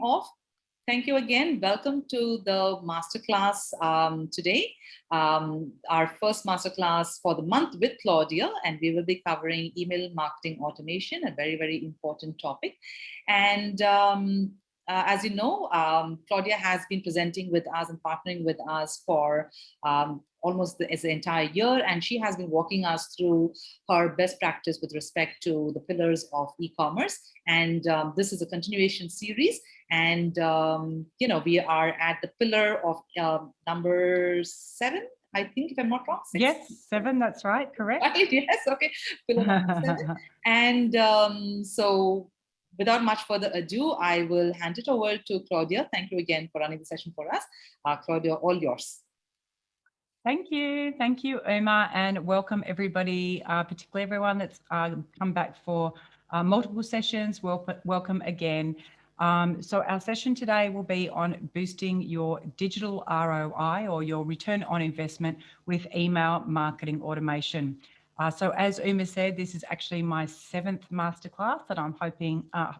off. Thank you again. Welcome to the Masterclass today. Our first Masterclass for the month with Claudia, and we will be covering email marketing automation, a very, very important topic. And as you know, Claudia has been presenting with us and partnering with us for almost the entire year, and she has been walking us through her best practice with respect to the pillars of e-commerce. And this is a continuation series, and we are at the pillar of number 7, I think, if I'm not wrong. 6? Yes, 7, that's right, correct. Right, yes, okay, pillar number 7. And so without much further ado, I will hand it over to Claudia. Thank you again for running the session for us. Claudia, all yours. Thank you, Uma, and welcome everybody, particularly everyone that's come back for multiple sessions. Welcome again. So our session today will be on boosting your digital ROI, or your return on investment, with email marketing automation. So as Uma said, this is actually my 7th masterclass that I'm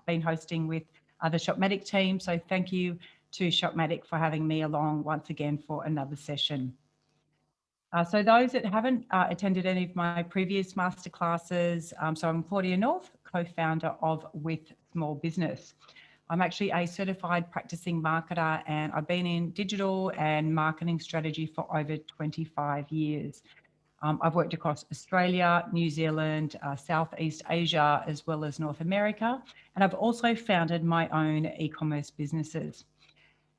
been hosting with the Shopmatic team. So thank you to Shopmatic for having me along once again for another session. So those that haven't attended any of my previous masterclasses, so I'm Claudia North, co-founder of With Small Business. I'm actually a certified practicing marketer, and I've been in digital and marketing strategy for over 25 years. I've worked across Australia, New Zealand, Southeast Asia, as well as North America, and I've also founded my own e-commerce businesses.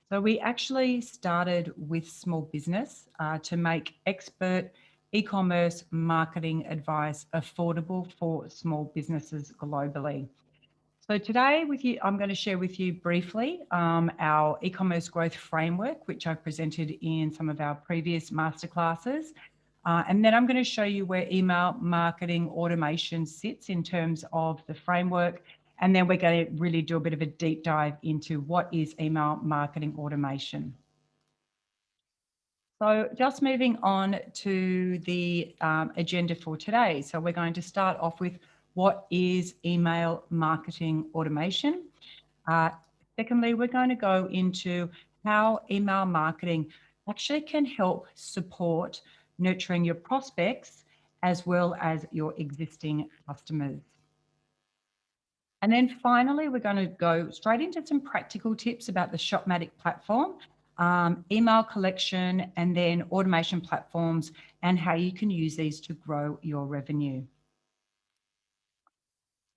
So we actually started with small business to make expert e-commerce marketing advice affordable for small businesses globally. So today I'm going to share with you briefly our e-commerce growth framework, which I've presented in some of our previous masterclasses. And then I'm going to show you where email marketing automation sits in terms of the framework. And then we're going to really do a bit of a deep dive into what is email marketing automation. So just moving on to the agenda for today. So we're going to start off with what is email marketing automation. Secondly, we're going to go into how email marketing actually can help support nurturing your prospects as well as your existing customers. And then finally, we're going to go straight into some practical tips about the Shopmatic platform, email collection, and then automation platforms, and how you can use these to grow your revenue.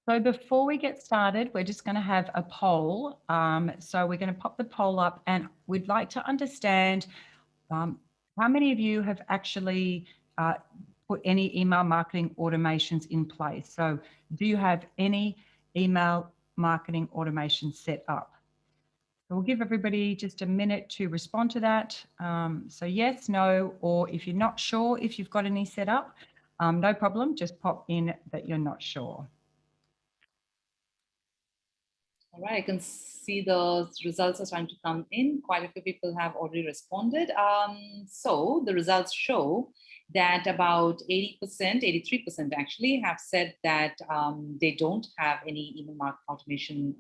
So before we get started, we're just going to have a poll. So we're going to pop the poll up, and we'd like to understand how many of you have actually put any email marketing automations in place. So do you have any email marketing automation set up? So we'll give everybody just a minute to respond to that. So yes, no, or if you're not sure if you've got any set up, no problem, just pop in that you're not sure. All right, I can see the results are starting to come in. Quite a few people have already responded. So the results show that about 80%, 83% actually have said that they don't have any email marketing automation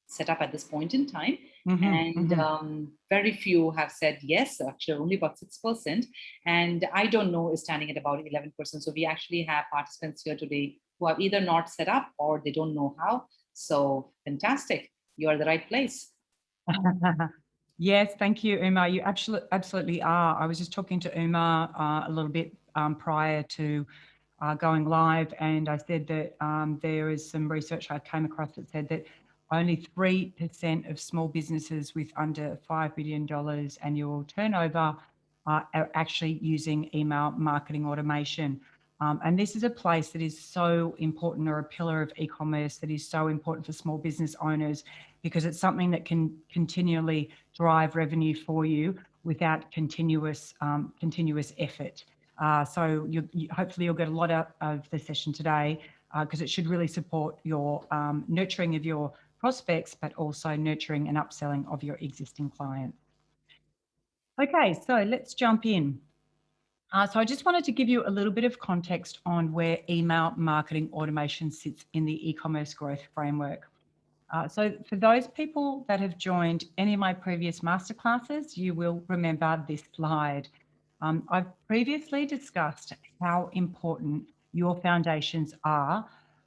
set up at this point in time. Very few have said yes, actually only about 6%. And I don't know is standing at about 11%. So we actually have participants here today who have either not set up or they don't know how. So fantastic. You are the right place. Yes, thank you, Uma. You absolutely are. I was just talking to Uma a little bit prior to going live, and I said that there is some research I came across that said that only 3% of small businesses with under $5 billion annual turnover are actually using email marketing automation. And this is a place that is so important, or a pillar of e-commerce that is so important for small business owners, because it's something that can continually drive revenue for you without continuous effort. So hopefully you'll get a lot out of the session today, because it should really support your nurturing of your prospects, but also nurturing and upselling of your existing clients. Okay, so let's jump in. So I just wanted to give you a little bit of context on where email marketing automation sits in the e-commerce growth framework. So for those people that have joined any of my previous masterclasses, you will remember this slide. I've previously discussed how important your foundations are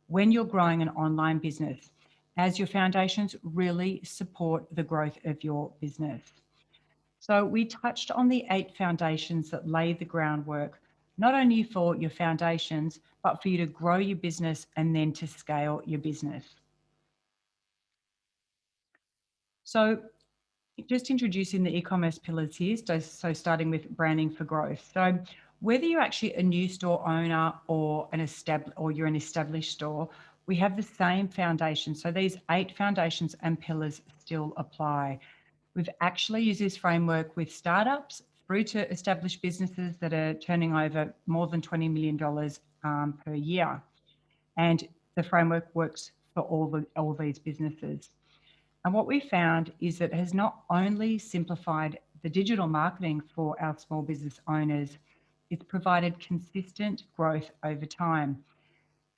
when you're growing an online business, as your foundations really support the growth of your business. So we touched on the 8 foundations that lay the groundwork, not only for your foundations, but for you to grow your business and then to scale your business. So just introducing the e-commerce pillars here. So starting with branding for growth. So whether you're actually a new store owner or you're an established store, we have the same foundation. So these 8 foundations and pillars still apply. We've actually used this framework with startups through to established businesses that are turning over more than $20 million per year. And the framework works for all these businesses. And what we found is that it has not only simplified the digital marketing for our small business owners, it's provided consistent growth over time.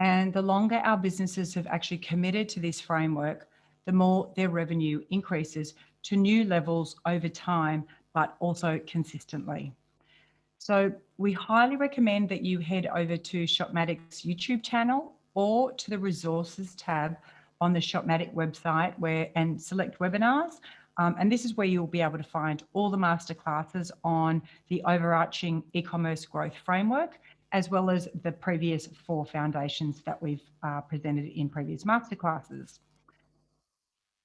And the longer our businesses have actually committed to this framework, the more their revenue increases to new levels over time, but also consistently. So we highly recommend that you head over to Shopmatic's YouTube channel or to the resources tab on the Shopmatic website and select webinars. And this is where you'll be able to find all the masterclasses on the overarching e-commerce growth framework, as well as the previous 4 foundations that we've presented in previous masterclasses.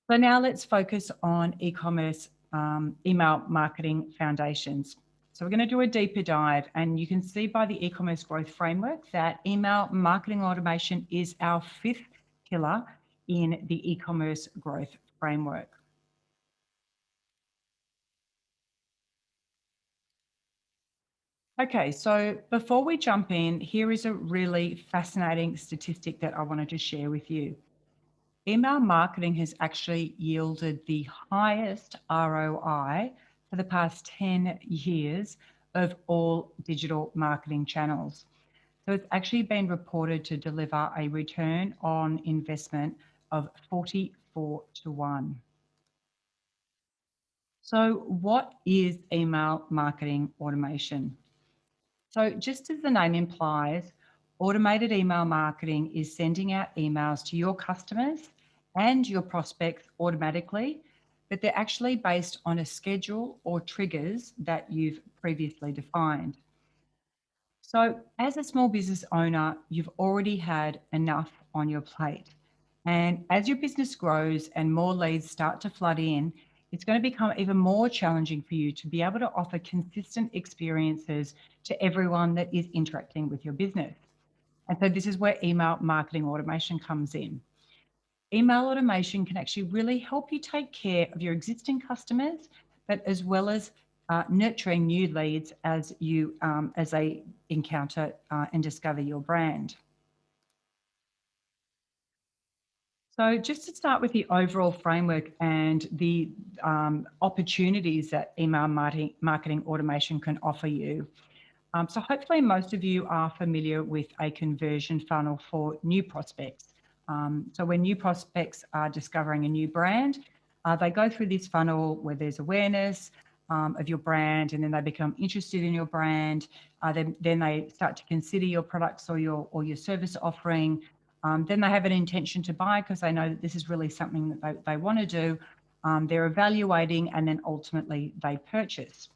So now let's focus on e-commerce email marketing foundations. So we're going to do a deeper dive, and you can see by the e-commerce growth framework that email marketing automation is our 5th pillar in the e-commerce growth framework. Okay, so before we jump in, here is a really fascinating statistic that I wanted to share with you. Email marketing has actually yielded the highest ROI for the past 10 years of all digital marketing channels. So it's actually been reported to deliver a return on investment of 44 to 1. So what is email marketing automation? So just as the name implies, automated email marketing is sending out emails to your customers and your prospects automatically, but they're actually based on a schedule or triggers that you've previously defined. So as a small business owner, you've already had enough on your plate. And as your business grows and more leads start to flood in, it's going to become even more challenging for you to be able to offer consistent experiences to everyone that is interacting with your business. And so this is where email marketing automation comes in. Email automation can actually really help you take care of your existing customers, but as well as nurturing new leads as they encounter and discover your brand. So just to start with the overall framework and the opportunities that email marketing automation can offer you. So hopefully most of you are familiar with a conversion funnel for new prospects. So when new prospects are discovering a new brand, they go through this funnel where there's awareness of your brand, and then they become interested in your brand. Then they start to consider your products or your service offering. Then they have an intention to buy because they know that this is really something that they want to do. They're evaluating, and then ultimately they purchase.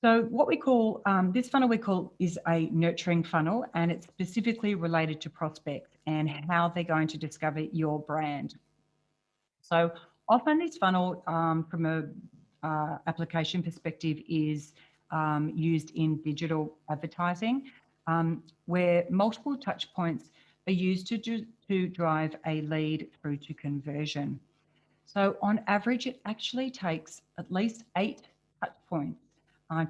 So what we call, this funnel we call is a nurturing funnel, and it's specifically related to prospects and how they're going to discover your brand. So often this funnel from a application perspective is used in digital advertising, where multiple touch points are used to drive a lead through to conversion. So on average, it actually takes at least 8 touch points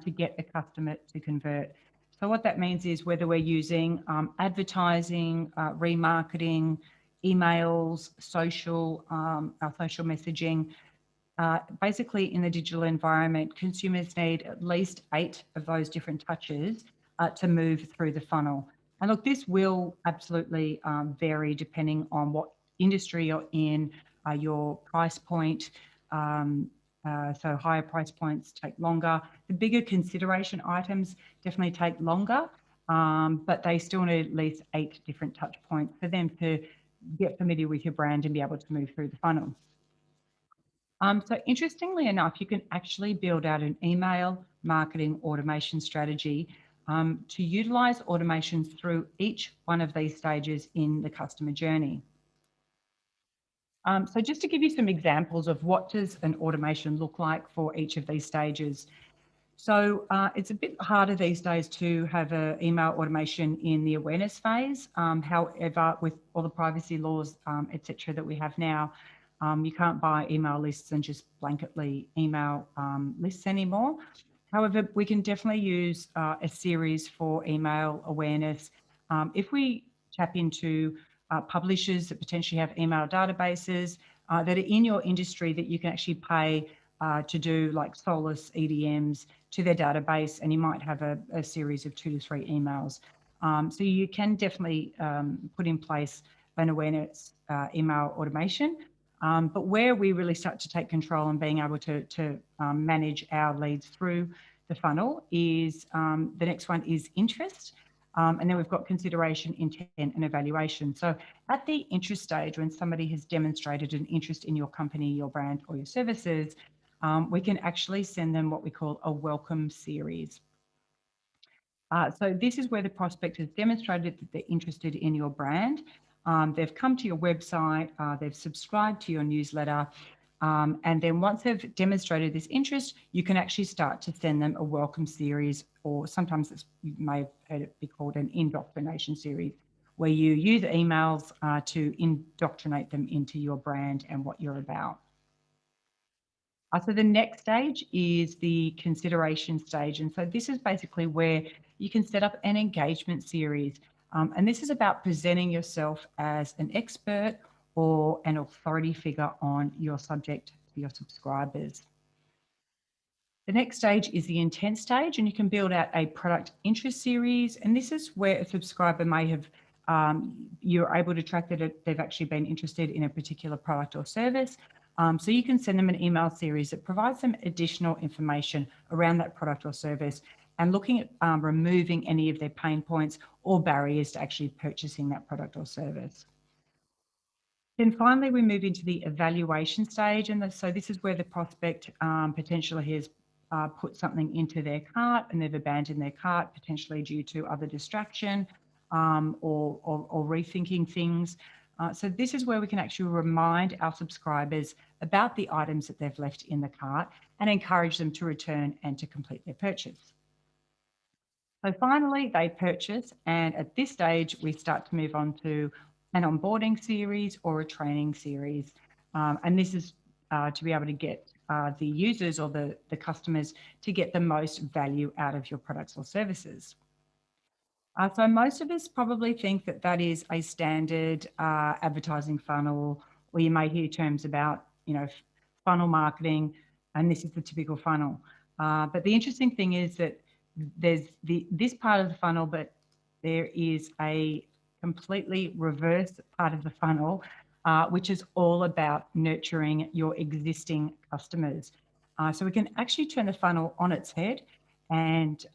to get a customer to convert. So what that means is whether we're using advertising, remarketing, emails, our social messaging, basically in the digital environment, consumers need at least 8 of those different touches to move through the funnel. And look, this will absolutely vary depending on what industry you're in, your price point. So higher price points take longer. The bigger consideration items definitely take longer, but they still need at least 8 different touch points for them to get familiar with your brand and be able to move through the funnel. So interestingly enough, you can actually build out an email marketing automation strategy to utilize automations through each one of these stages in the customer journey. So just to give you some examples of what does an automation look like for each of these stages. So it's a bit harder these days to have an email automation in the awareness phase. However, with all the privacy laws, etc., that we have now, you can't buy email lists and just blanketly email lists anymore. However, we can definitely use a series for email awareness. If we tap into publishers that potentially have email databases that are in your industry that you can actually pay to do like Solus EDMs to their database, and you might have a series of 2 to 3 emails. So you can definitely put in place an awareness email automation. But where we really start to take control and being able to manage our leads through the funnel is the next one is interest. And then we've got consideration, intent, and evaluation. So at the interest stage, when somebody has demonstrated an interest in your company, your brand, or your services, we can actually send them what we call a welcome series. So this is where the prospect has demonstrated that they're interested in your brand. They've come to your website, they've subscribed to your newsletter, and then once they've demonstrated this interest, you can actually start to send them a welcome series, or sometimes you may have heard it be called an indoctrination series, where you use emails to indoctrinate them into your brand and what you're about. So the next stage is the consideration stage. And so this is basically where you can set up an engagement series. And this is about presenting yourself as an expert or an authority figure on your subject to your subscribers. The next stage is the intent stage, and you can build out a product interest series. And this is where a subscriber may have, you're able to track that they've actually been interested in a particular product or service. So you can send them an email series that provides them additional information around that product or service and looking at removing any of their pain points or barriers to actually purchasing that product or service. Then finally, we move into the evaluation stage. And so this is where the prospect potentially has put something into their cart and they've abandoned their cart, potentially due to other distraction or rethinking things. So this is where we can actually remind our subscribers about the items that they've left in the cart and encourage them to return and to complete their purchase. So finally, they purchase, and at this stage, we start to move on to an onboarding series or a training series. And this is to be able to get the users or the customers to get the most value out of your products or services. So most of us probably think that that is a standard advertising funnel, or you may hear terms about, funnel marketing, and this is the typical funnel. But the interesting thing is that there's this part of the funnel, but there is a completely reverse part of the funnel, which is all about nurturing your existing customers. So we can actually turn the funnel on its head. And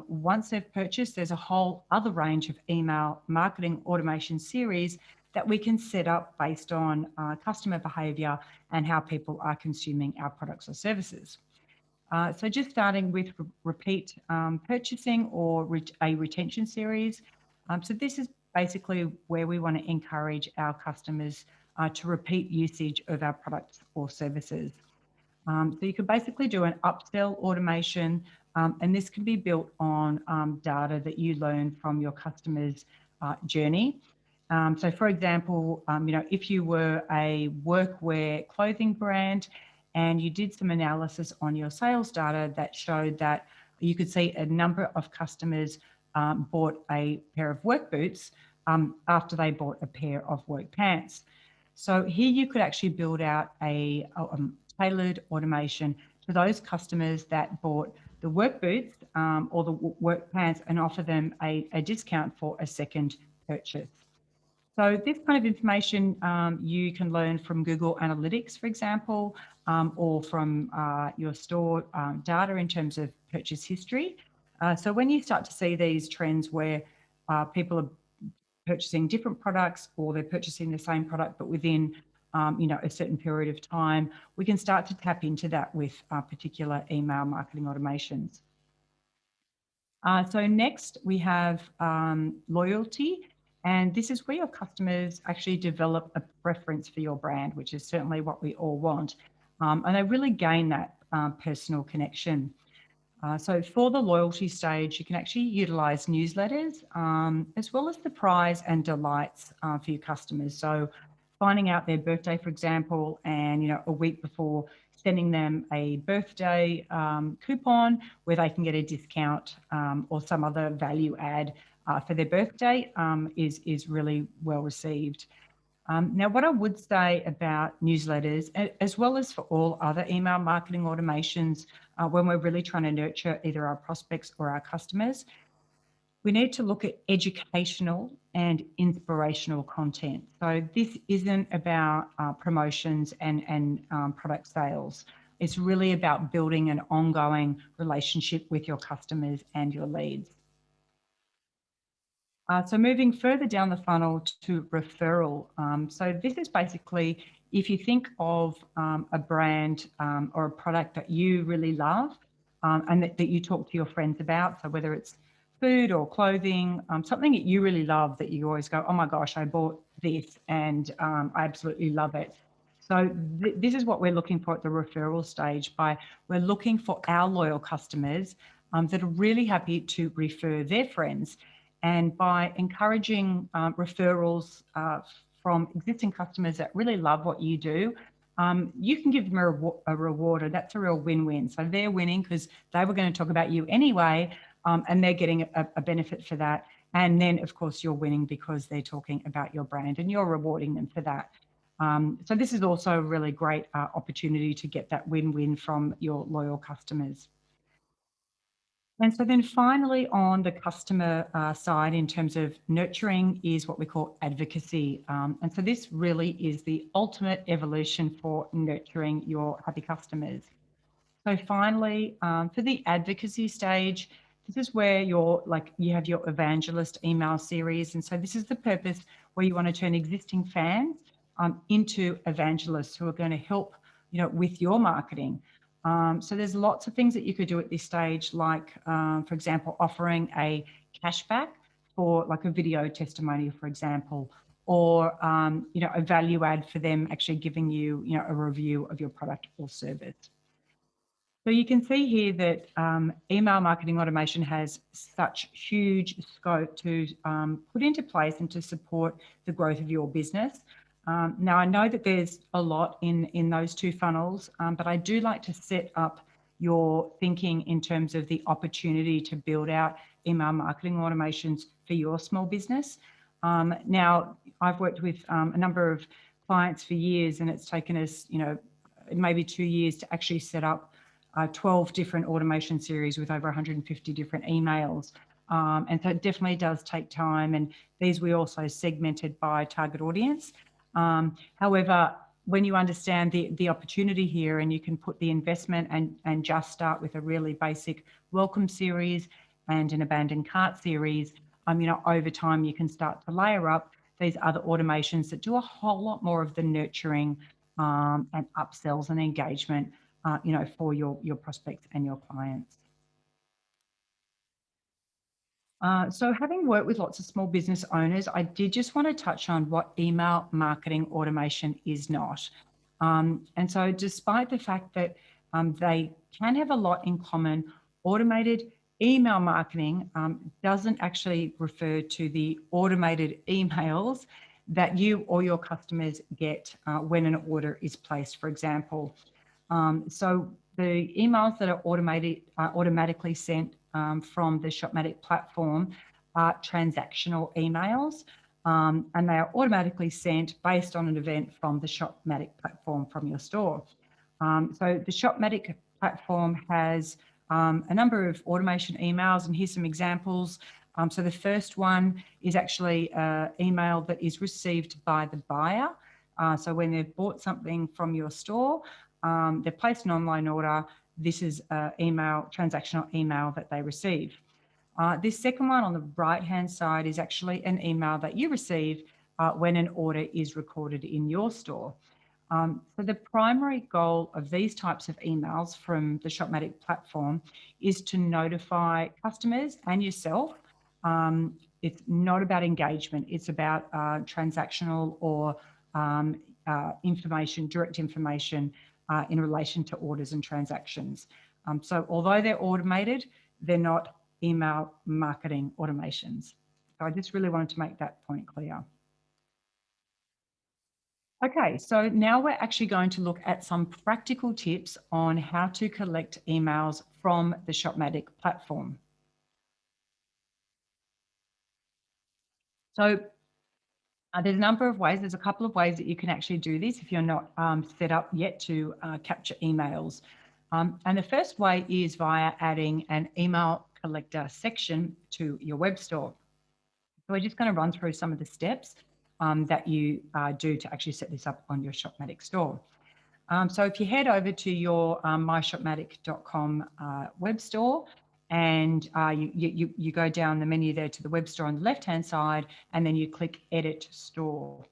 once they've purchased, there's a whole other range of email marketing automation series that we can set up based on customer behavior and how people are consuming our products or services. So just starting with repeat purchasing or a retention series. So this is basically where we want to encourage our customers to repeat usage of our products or services. So you could basically do an upsell automation, and this can be built on data that you learn from your customers' journey. So for example, if you were a workwear clothing brand and you did some analysis on your sales data that showed that you could see a number of customers bought a pair of work boots after they bought a pair of work pants. So here you could actually build out a tailored automation to those customers that bought the work boots or the work pants and offer them a discount for a second purchase. So this kind of information you can learn from Google Analytics, for example, or from your store data in terms of purchase history. So when you start to see these trends where people are purchasing different products or they're purchasing the same product but within a certain period of time, we can start to tap into that with particular email marketing automations. So next we have loyalty, and this is where your customers actually develop a preference for your brand, which is certainly what we all want. And they really gain that personal connection. So for the loyalty stage, you can actually utilize newsletters as well as surprise and delights for your customers. So finding out their birthday, for example, and a week before, sending them a birthday coupon where they can get a discount or some other value add for their birthday is really well received. Now, what I would say about newsletters, as well as for all other email marketing automations, when we're really trying to nurture either our prospects or our customers, we need to look at educational and inspirational content. So this isn't about promotions and product sales. It's really about building an ongoing relationship with your customers and your leads. So moving further down the funnel to referral. So this is basically if you think of a brand or a product that you really love and that you talk to your friends about. So whether it's food or clothing, something that you really love that you always go, oh my gosh, I bought this and I absolutely love it. So this is what we're looking for at the referral stage. We're looking for our loyal customers that are really happy to refer their friends. And by encouraging referrals from existing customers that really love what you do, you can give them a reward, and that's a real win-win. So they're winning because they were going to talk about you anyway, and they're getting a benefit for that. And then, of course, you're winning because they're talking about your brand and you're rewarding them for that. So this is also a really great opportunity to get that win-win from your loyal customers. And so then finally on the customer side in terms of nurturing is what we call advocacy. And so this really is the ultimate evolution for nurturing your happy customers. So finally, for the advocacy stage, this is where you have your evangelist email series. And so this is the purpose where you want to turn existing fans into evangelists who are going to help, with your marketing. So there's lots of things that you could do at this stage, like, for example, offering a cashback for like a video testimonial, for example, or, a value add for them actually giving you, a review of your product or service. So you can see here that email marketing automation has such huge scope to put into place and to support the growth of your business. Now, I know that there's a lot in those two funnels, but I do like to set up your thinking in terms of the opportunity to build out email marketing automations for your small business. Now, I've worked with a number of clients for years, and it's taken us, maybe 2 years to actually set up 12 different automation series with over 150 different emails. And so it definitely does take time. And these we also segmented by target audience. However, when you understand the opportunity here and you can put the investment and just start with a really basic welcome series and an abandoned cart series, over time you can start to layer up these other automations that do a whole lot more of the nurturing and upsells and engagement, for your prospects and your clients. So having worked with lots of small business owners, I did just want to touch on what email marketing automation is not. And so despite the fact that they can have a lot in common, automated email marketing doesn't actually refer to the automated emails that you or your customers get when an order is placed, for example. So the emails that are automatically sent from the Shopmatic platform are transactional emails, and they are automatically sent based on an event from the Shopmatic platform from your store. So the Shopmatic platform has a number of automation emails, and here's some examples. So the first one is actually an email that is received by the buyer. So when they've bought something from your store, they've placed an online order, this is an email, transactional email that they receive. This second one on the right-hand side is actually an email that you receive when an order is recorded in your store. So the primary goal of these types of emails from the Shopmatic platform is to notify customers and yourself. It's not about engagement, it's about transactional or information, direct information in relation to orders and transactions. So although they're automated, they're not email marketing automations. So I just really wanted to make that point clear. Okay, so now we're actually going to look at some practical tips on how to collect emails from the Shopmatic platform. So there's a number of ways. There's a couple of ways that you can actually do this if you're not set up yet to capture emails. And the first way is via adding an email collector section to your web store. So we're just going to run through some of the steps that you do to actually set this up on your Shopmatic store. So if you head over to your myshopmatic.com web store and you go down the menu there to the web store on the left-hand side, and then you click Edit Store.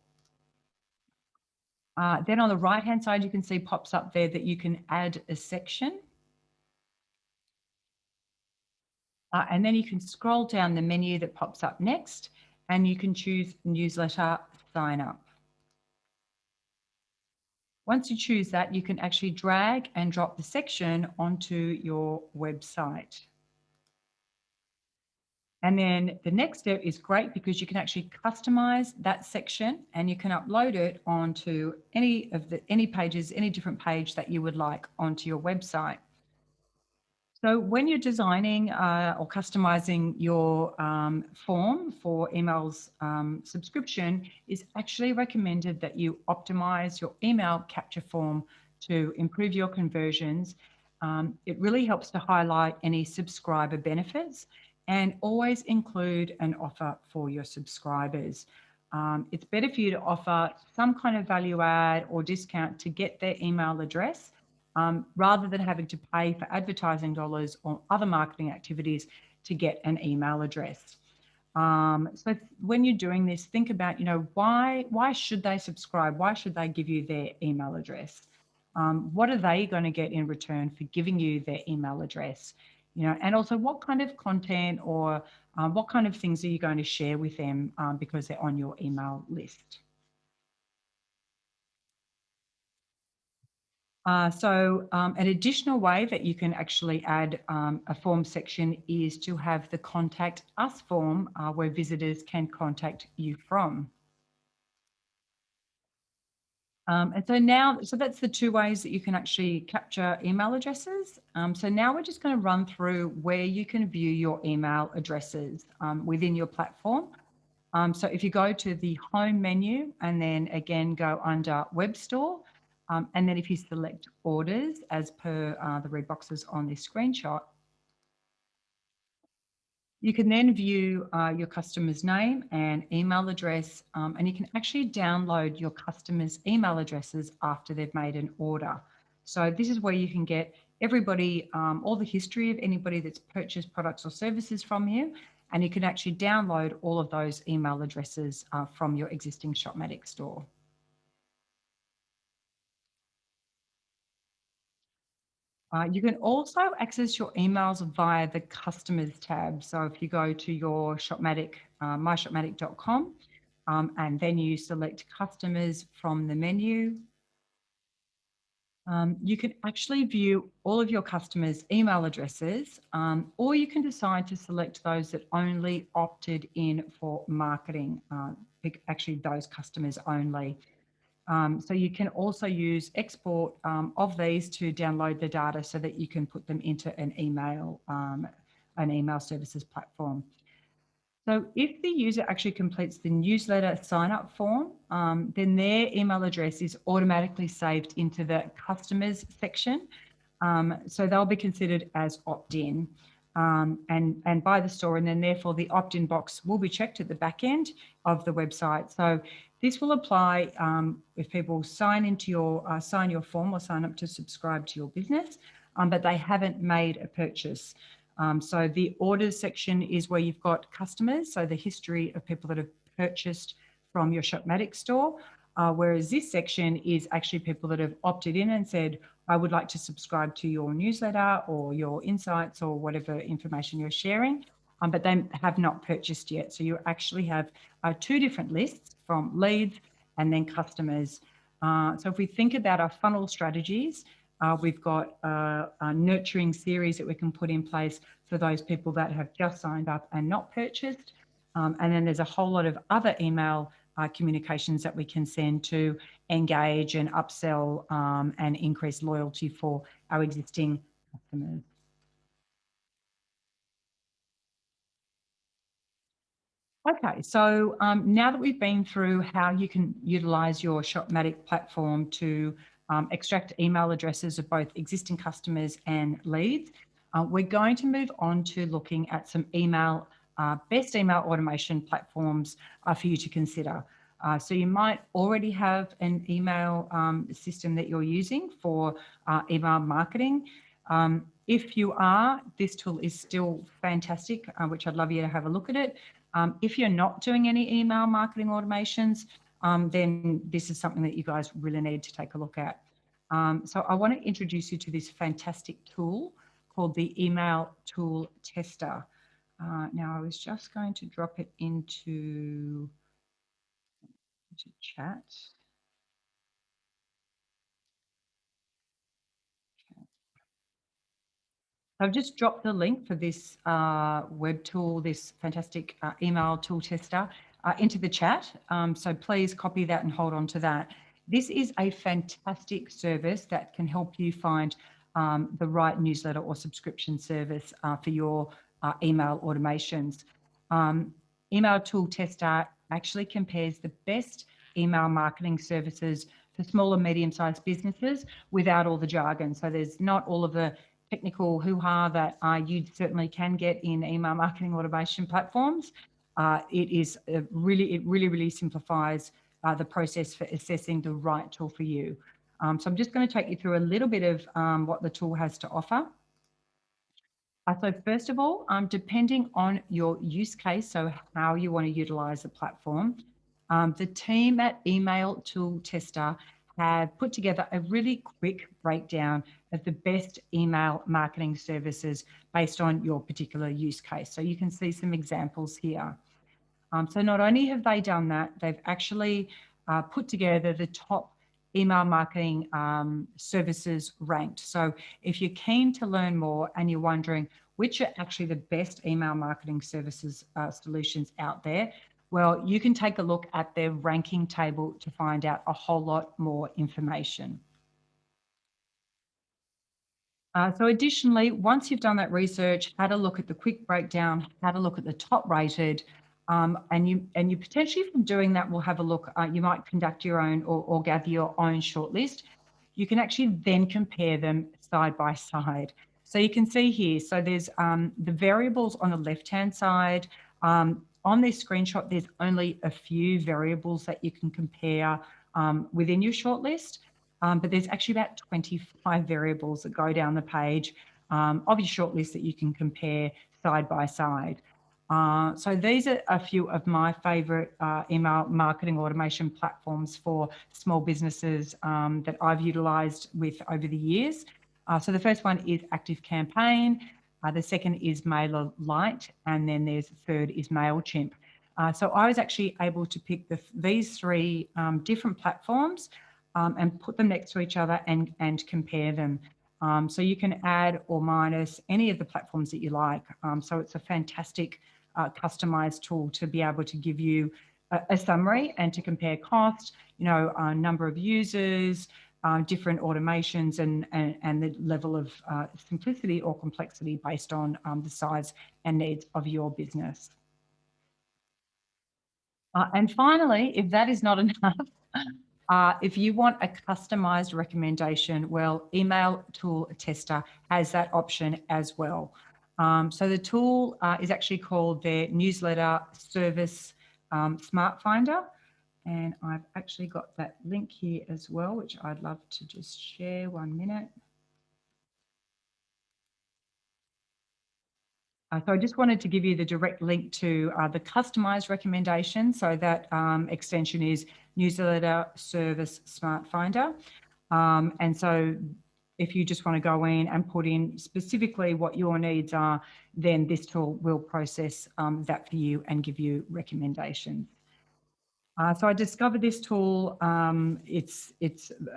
Then on the right-hand side, you can see pops up there that you can add a section. And then you can scroll down the menu that pops up next, and you can choose Newsletter Sign Up. Once you choose that, you can actually drag and drop the section onto your website. And then the next step is great because you can actually customize that section and you can upload it onto any pages, any different page that you would like onto your website. So when you're designing or customizing your form for emails subscription, it's actually recommended that you optimize your email capture form to improve your conversions. It really helps to highlight any subscriber benefits and always include an offer for your subscribers. It's better for you to offer some kind of value add or discount to get their email address rather than having to pay for advertising dollars or other marketing activities to get an email address. So when you're doing this, think about, why should they subscribe? Why should they give you their email address? What are they going to get in return for giving you their email address? And also what kind of content or what kind of things are you going to share with them because they're on your email list? An additional way that you can actually add a form section is to have the Contact Us form where visitors can contact you from. So that's the two ways that you can actually capture email addresses. So now we're just going to run through where you can view your email addresses within your platform. So if you go to the home menu and then again go under Web Store, and then if you select orders as per the red boxes on this screenshot, you can then view your customer's name and email address, and you can actually download your customer's email addresses after they've made an order. So this is where you can get everybody, all the history of anybody that's purchased products or services from you, and you can actually download all of those email addresses from your existing Shopmatic store. You can also access your emails via the Customers tab. So if you go to your Shopmatic, myshopmatic.com, and then you select Customers from the menu, you can actually view all of your customers' email addresses, or you can decide to select those that only opted in for marketing, actually those customers only. So you can also use export of these to download the data so that you can put them into an email services platform. So if the user actually completes the newsletter sign-up form, then their email address is automatically saved into the customers section. So they'll be considered as opt-in. and by the store, and then therefore the opt-in box will be checked at the back end of the website. So this will apply if people sign into your sign your form or sign up to subscribe to your business, but they haven't made a purchase. So the orders section is where you've got customers, so the history of people that have purchased from your Shopmatic store, whereas this section is actually people that have opted in and said, I would like to subscribe to your newsletter or your insights or whatever information you're sharing, but they have not purchased yet. So you actually have two different lists from leads and then customers. So if we think about our funnel strategies, we've got a nurturing series that we can put in place for those people that have just signed up and not purchased. And then there's a whole lot of other email communications that we can send to engage and upsell and increase loyalty for our existing customers. Okay, so now that we've been through how you can utilize your Shopmatic platform to extract email addresses of both existing customers and leads, we're going to move on to looking at some best email automation platforms for you to consider. So you might already have an email system that you're using for email marketing. If you are, this tool is still fantastic, which I'd love you to have a look at it. If you're not doing any email marketing automations, then this is something that you guys really need to take a look at. So I want to introduce you to this fantastic tool called the Email Tool Tester. Now I was just going to drop it into chat. I've just dropped the link for this web tool, this fantastic email tool tester into the chat. So please copy that and hold on to that. This is a fantastic service that can help you find the right newsletter or subscription service for your email automations. Email Tool Tester actually compares the best email marketing services for small and medium-sized businesses without all the jargon. So there's not all of the technical hoo-ha that you certainly can get in email marketing automation platforms. It really simplifies the process for assessing the right tool for you. So I'm just going to take you through a little bit of what the tool has to offer. So first of all, depending on your use case, so how you want to utilize the platform, the team at Email Tool Tester have put together a really quick breakdown of the best email marketing services based on your particular use case. So you can see some examples here. So not only have they done that, they've actually put together the top email marketing services ranked. So if you're keen to learn more and you're wondering which are actually the best email marketing services solutions out there, well, you can take a look at their ranking table to find out a whole lot more information. So additionally, once you've done that research, had a look at the quick breakdown, had a look at the top rated, and you potentially from doing that will have a look, you might conduct your own or gather your own shortlist. You can actually then compare them side by side. So you can see here, so there's the variables on the left-hand side. On this screenshot, there's only a few variables that you can compare within your shortlist. But there's actually about 25 variables that go down the page of your shortlist that you can compare side by side. So these are a few of my favorite email marketing automation platforms for small businesses that I've utilized with over the years. So the first one is ActiveCampaign. The second is MailerLite, and then there's the third is MailChimp. So I was actually able to pick these three different platforms and put them next to each other and compare them. So you can add or minus any of the platforms that you like. So it's a fantastic customized tool to be able to give you a summary and to compare cost, number of users, different automations and the level of simplicity or complexity based on the size and needs of your business. And finally, if that is not enough, if you want a customized recommendation, well, Email Tool Tester has that option as well. So the tool is actually called their Newsletter Service Smart Finder. And I've actually got that link here as well, which I'd love to just share. 1 minute. So I just wanted to give you the direct link to the customized recommendation. So that extension is Newsletter Service Smart Finder. And so if you just want to go in and put in specifically what your needs are, then this tool will process that for you and give you recommendations. So I discovered this tool. It's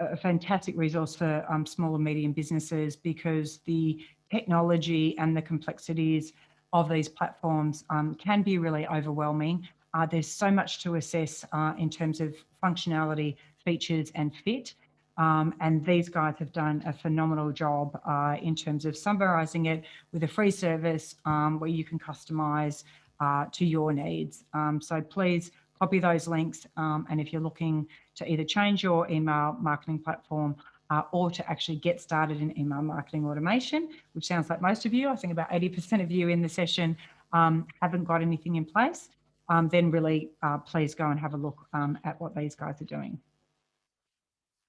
a fantastic resource for small and medium businesses because the technology and the complexities of these platforms can be really overwhelming. There's so much to assess in terms of functionality, features, and fit. And these guys have done a phenomenal job in terms of summarizing it with a free service where you can customize to your needs. So please copy those links. And if you're looking to either change your email marketing platform or to actually get started in email marketing automation, which sounds like most of you, I think about 80% of you in the session haven't got anything in place, then really please go and have a look at what these guys are doing.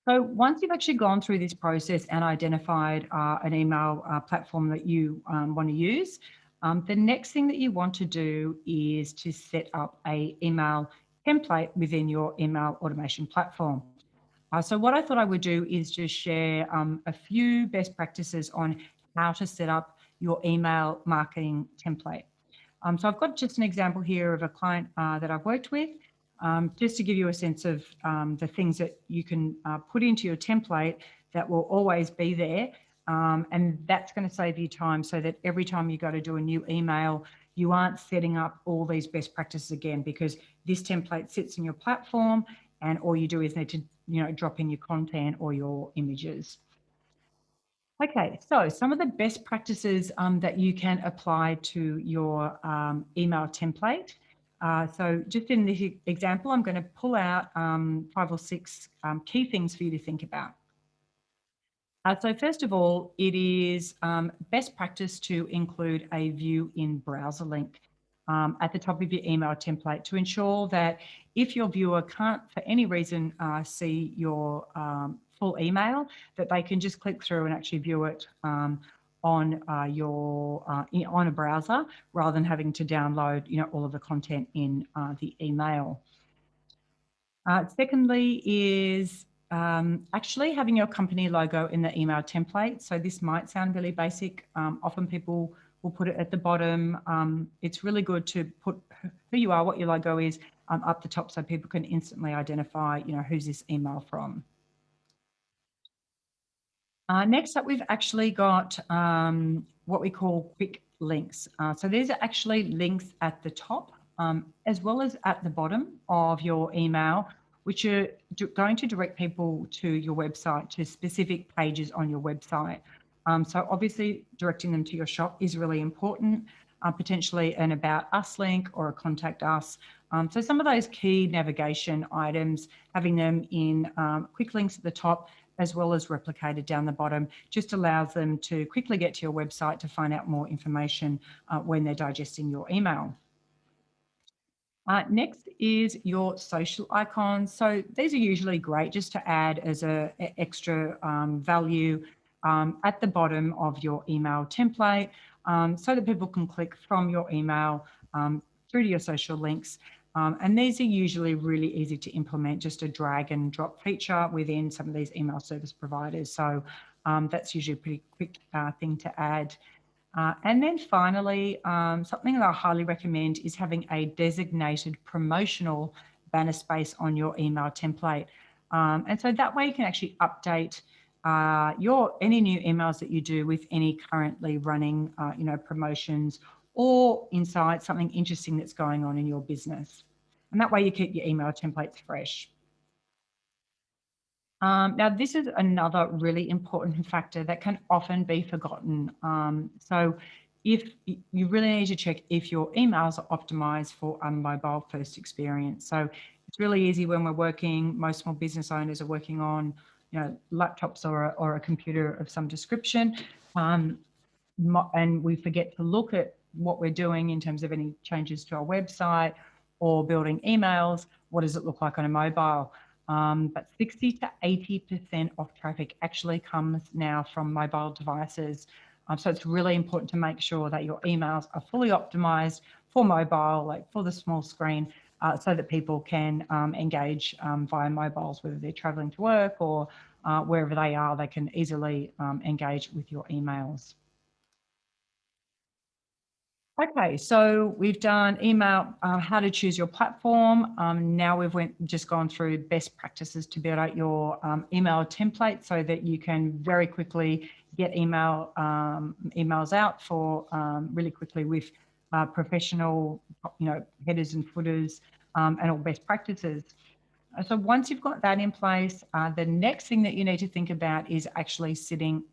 So once you've actually gone through this process and identified an email platform that you want to use, the next thing that you want to do is to set up an email template within your email automation platform. So what I thought I would do is just share a few best practices on how to set up your email marketing template. So I've got just an example here of a client that I've worked with, just to give you a sense of the things that you can put into your template that will always be there. And that's going to save you time so that every time you go to do a new email, you aren't setting up all these best practices again, because this template sits in your platform and all you do is need to drop in your content or your images. Okay, so some of the best practices that you can apply to your email template. So just in this example, I'm going to pull out 5 or 6 key things for you to think about. So first of all, it is best practice to include a view in browser link at the top of your email template to ensure that if your viewer can't for any reason see your full email, that they can just click through and actually view it on a browser rather than having to download all of the content in the email. Secondly is actually having your company logo in the email template. So this might sound really basic. Often people will put it at the bottom. It's really good to put who you are, what your logo is up the top so people can instantly identify, who's this email from. Next up, we've actually got what we call quick links. So these are actually links at the top as well as at the bottom of your email, which are going to direct people to your website, to specific pages on your website. So obviously directing them to your shop is really important, potentially an About Us link or a Contact Us. So some of those key navigation items, having them in quick links at the top as well as replicated down the bottom, just allows them to quickly get to your website to find out more information when they're digesting your email. Next is your social icons. So these are usually great just to add as an extra value at the bottom of your email template so that people can click from your email through to your social links. And these are usually really easy to implement, just a drag and drop feature within some of these email service providers. So that's usually a pretty quick thing to add. And then finally, something that I highly recommend is having a designated promotional banner space on your email template. And so that way you can actually update any new emails that you do with any currently running promotions or insights, something interesting that's going on in your business. And that way you keep your email templates fresh. Now, this is another really important factor that can often be forgotten. So if you really need to check if your emails are optimized for a mobile first experience. So it's really easy when we're working, most small business owners are working on laptops or a computer of some description. and we forget to look at what we're doing in terms of any changes to our website or building emails. What does it look like on a mobile? But 60 to 80% of traffic actually comes now from mobile devices. So it's really important to make sure that your emails are fully optimized for mobile, like for the small screen, so that people can engage via mobiles, whether they're traveling to work or wherever they are, they can easily engage with your emails. Okay, so we've done email, how to choose your platform. Now we've just gone through best practices to build out your email template so that you can very quickly get emails out for really quickly with professional, headers and footers and all best practices. So once you've got that in place, the next thing that you need to think about is actually setting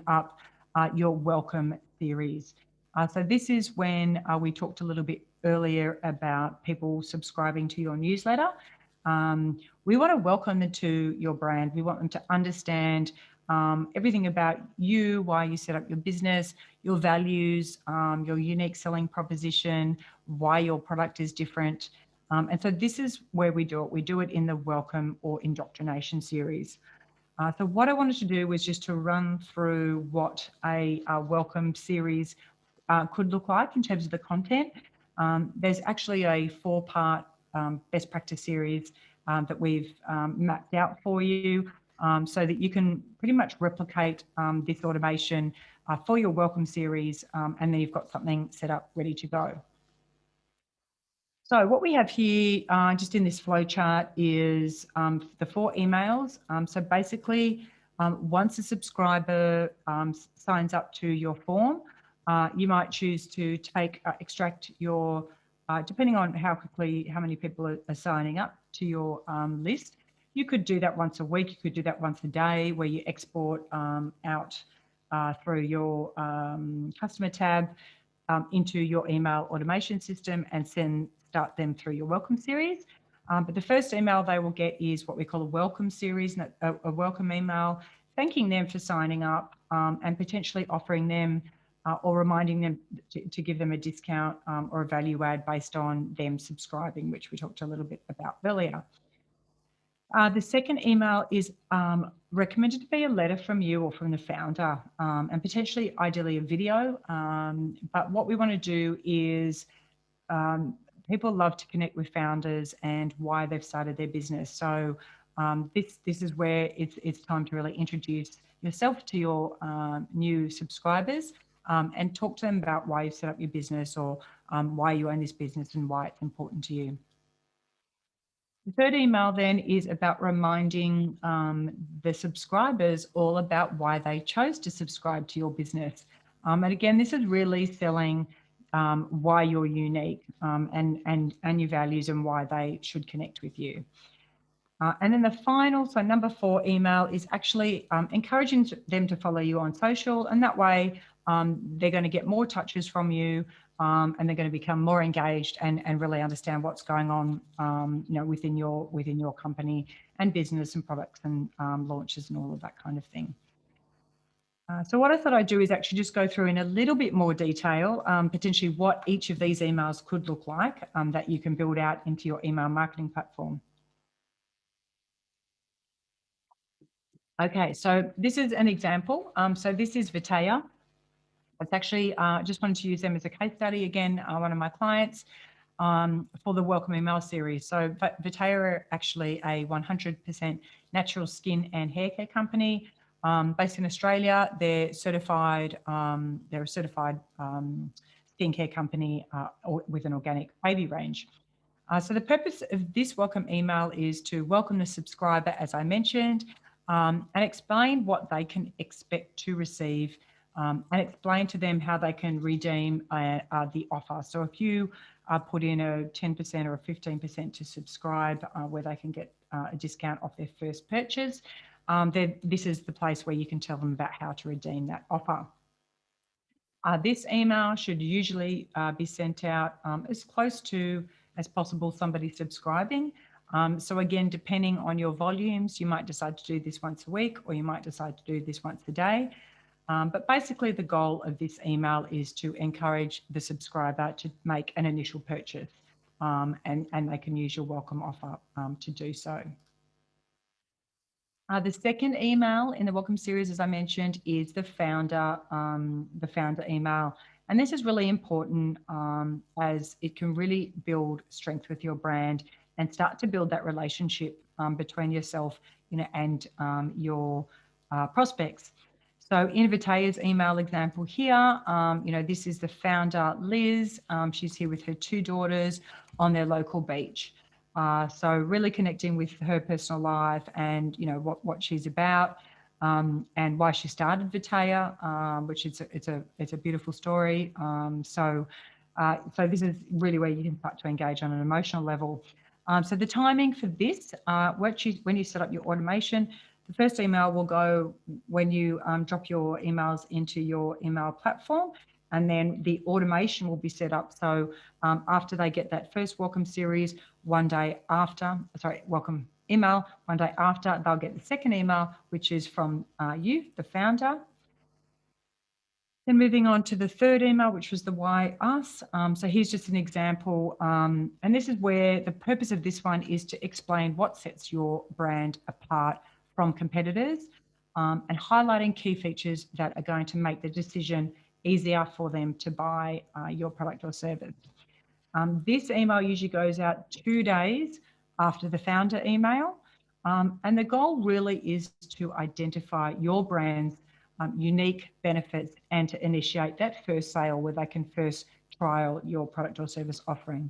up your welcome series. So this is when we talked a little bit earlier about people subscribing to your newsletter. We want to welcome them to your brand. We want them to understand everything about you, why you set up your business, your values, your unique selling proposition, why your product is different. And so this is where we do it. We do it in the welcome or indoctrination series. So what I wanted to do was just to run through what a welcome series could look like in terms of the content. There's actually a 4-part best practice series that we've mapped out for you so that you can pretty much replicate this automation for your welcome series, and then you've got something set up ready to go. So what we have here, just in this flow chart, is the 4 emails. So basically, once a subscriber signs up to your form, you might choose to extract your, depending on how many people are signing up to your list. You could do that once a week. You could do that once a day, where you export out through your customer tab into your email automation system and start them through your welcome series. But the first email they will get is what we call a welcome series, a welcome email, thanking them for signing up and potentially offering them or reminding them to give them a discount or a value add based on them subscribing, which we talked a little bit about earlier. The second email is recommended to be a letter from you or from the founder, and potentially, ideally, a video. But what we want to do is people love to connect with founders and why they've started their business. So this is where it's time to really introduce yourself to your new subscribers and talk to them about why you set up your business or why you own this business and why it's important to you. The third email then is about reminding the subscribers all about why they chose to subscribe to your business. And again, this is really selling why you're unique and your values and why they should connect with you. And then the final, so number 4 email is actually encouraging them to follow you on social, and that way they're going to get more touches from you and they're going to become more engaged and really understand what's going on within your company and business and products and launches and all of that kind of thing. So what I thought I'd do is actually just go through in a little bit more detail, potentially what each of these emails could look like that you can build out into your email marketing platform. Okay, so this is an example. So this is Vitea. It's actually, just wanted to use them as a case study. Again, one of my clients for the Welcome Email series. So Vitea are actually a 100% natural skin and hair care company based in Australia. They're certified, they're a certified skincare company with an organic baby range. So the purpose of this welcome email is to welcome the subscriber, as I mentioned, and explain what they can expect to receive and explain to them how they can redeem the offer. So if you put in a 10% or a 15% to subscribe, where they can get a discount off their first purchase, then this is the place where you can tell them about how to redeem that offer. This email should usually be sent out as close to as possible somebody subscribing. So again, depending on your volumes, you might decide to do this once a week, or you might decide to do this once a day. But basically the goal of this email is to encourage the subscriber to make an initial purchase, and they can use your welcome offer to do so. The second email in the welcome series, as I mentioned, is the founder email. And this is really important as it can really build strength with your brand and start to build that relationship between yourself, and your prospects. So in Vitaya's email example here, this is the founder, Liz. She's here with her 2 daughters on their local beach. So really connecting with her personal life and what she's about, and why she started Vitaya, which it's a beautiful story. So this is really where you can start to engage on an emotional level. So the timing for this, when you set up your automation, the first email will go when you drop your emails into your email platform, and then the automation will be set up. So after they get that first welcome series, welcome email, one day after, they'll get the second email, which is from you, the founder. Then moving on to the third email, which was the why us. So here's just an example. And this is where the purpose of this one is to explain what sets your brand apart from competitors, and highlighting key features that are going to make the decision easier for them to buy your product or service. This email usually goes out 2 days after the founder email. And the goal really is to identify your brand's unique benefits and to initiate that first sale where they can first trial your product or service offering.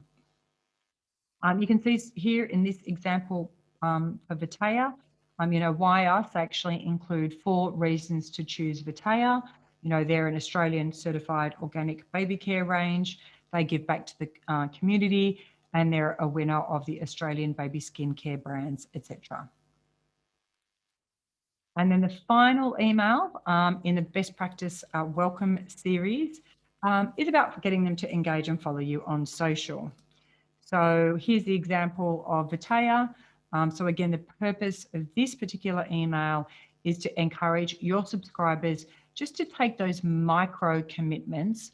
You can see here in this example for Vitaya, why us actually include 4 reasons to choose Vitaya. They're an Australian certified organic baby care range. They give back to the community, and they're a winner of the Australian baby skincare brands, etc. And then the final email in the best practice welcome series is about getting them to engage and follow you on social. So here's the example of Vitaya. So again, the purpose of this particular email is to encourage your subscribers just to take those micro commitments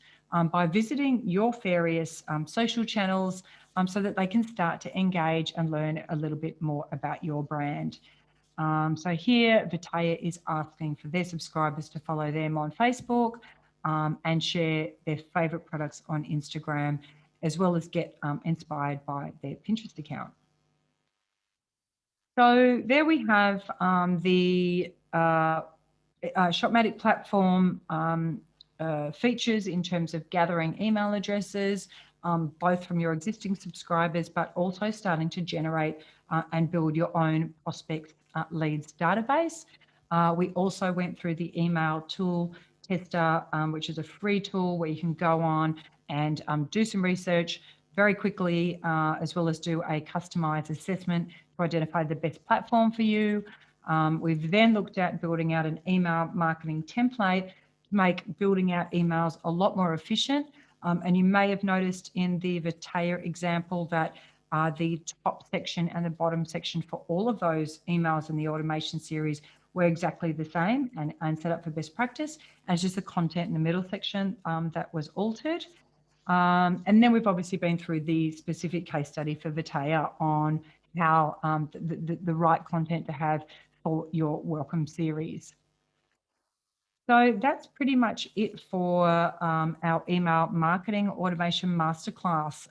by visiting your various social channels, so that they can start to engage and learn a little bit more about your brand. So here, Vitaya is asking for their subscribers to follow them on Facebook and share their favourite products on Instagram, as well as get inspired by their Pinterest account. So there we have the Shopmatic platform features in terms of gathering email addresses, both from your existing subscribers, but also starting to generate and build your own prospect leads database. We also went through the email tool tester, which is a free tool where you can go on and do some research very quickly, as well as do a customized assessment to identify the best platform for you. We've then looked at building out an email marketing template to make building out emails a lot more efficient. And you may have noticed in the Vitaya example that the top section and the bottom section for all of those emails in the automation series were exactly the same and set up for best practice. And it's just the content in the middle section that was altered. And then we've obviously been through the specific case study for Vitaya on how the right content to have for your welcome series. So that's pretty much it for our email marketing automation masterclass.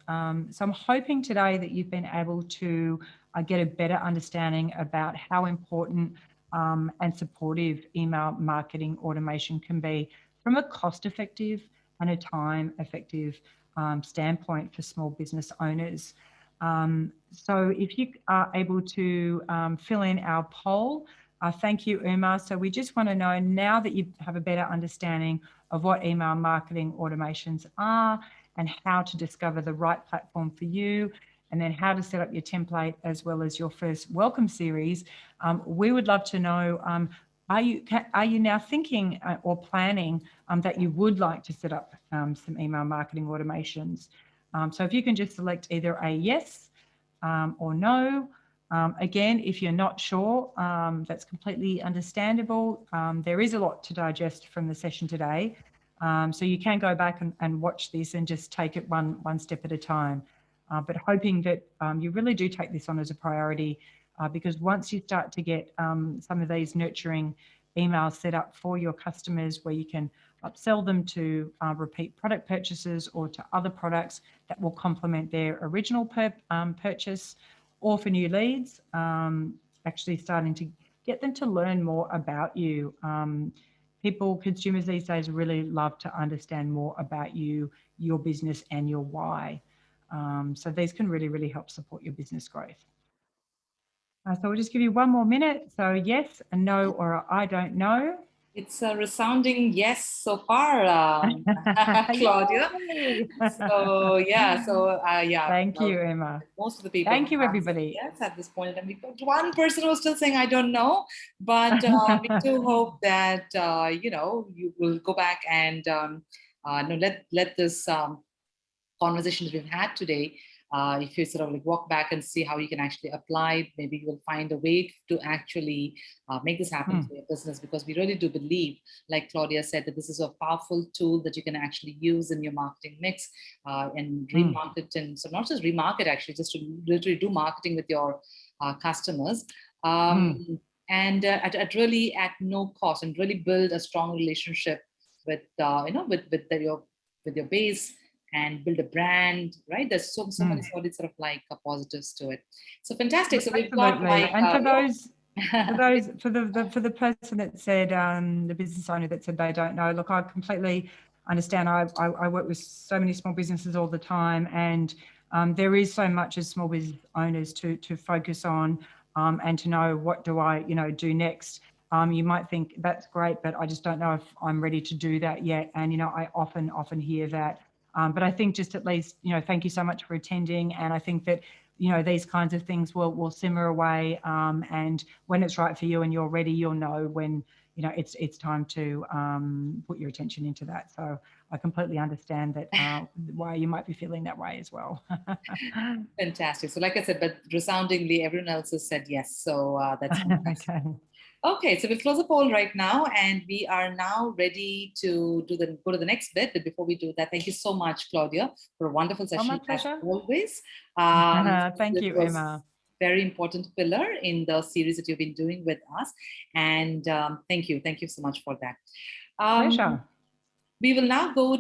So I'm hoping today that you've been able to get a better understanding about how important and supportive email marketing automation can be from a cost-effective and a time-effective standpoint for small business owners. So if you are able to fill in our poll, thank you, Uma. So we just want to know, now that you have a better understanding of what email marketing automations are and how to discover the right platform for you, and then how to set up your template as well as your first welcome series, we would love to know, are you now thinking or planning that you would like to set up some email marketing automations? So if you can just select either a yes or no, Again, if you're not sure, that's completely understandable. There is a lot to digest from the session today. So you can go back and watch this and just take it one step at a time. But hoping that you really do take this on as a priority, because once you start to get some of these nurturing emails set up for your customers where you can upsell them to repeat product purchases or to other products that will complement their original purchase, or for new leads, actually starting to get them to learn more about you. Consumers these days really love to understand more about you, your business, and your why. So these can really, really help support your business growth. So we'll just give you one more minute. So yes, a no, or a I don't know. It's a resounding yes so far, Claudia. So yeah. Thank you, Emma. Most of the people. Thank you, everybody. Yes, at this point, and we got one person who's still saying I don't know, but we do hope that you will go back and let this conversations we've had today. If you sort of like walk back and see how you can actually apply it, maybe you will find a way to actually make this happen for your business, because we really do believe, like Claudia said, that this is a powerful tool that you can actually use in your marketing mix and remarket. And so not just remarket, actually, just to literally do marketing with your customers. And at really at no cost, and really build a strong relationship with your base, and build a brand, right? There's so many sort of like positives to it. So fantastic. So we've got like, and for the person that said, the business owner that said they don't know, look, I completely understand. I work with so many small businesses all the time, and there is so much as small business owners to focus on, and to know, what do I do next. You might think that's great, but I just don't know if I'm ready to do that yet. And I often hear that. But I think just at least, thank you so much for attending. And I think that, these kinds of things will simmer away. And when it's right for you and you're ready, you'll know when, it's time to put your attention into that. So I completely understand that why you might be feeling that way as well. Fantastic. So like I said, but resoundingly, everyone else has said yes. So that's fantastic. Okay, so we'll close the poll right now, and we are now ready to go to the next bit. But before we do that, thank you so much, Claudia, for a wonderful session. My pleasure. As always. Thank you, Emma. Very important pillar in the series that you've been doing with us, and thank you so much for that. Pleasure. We will now go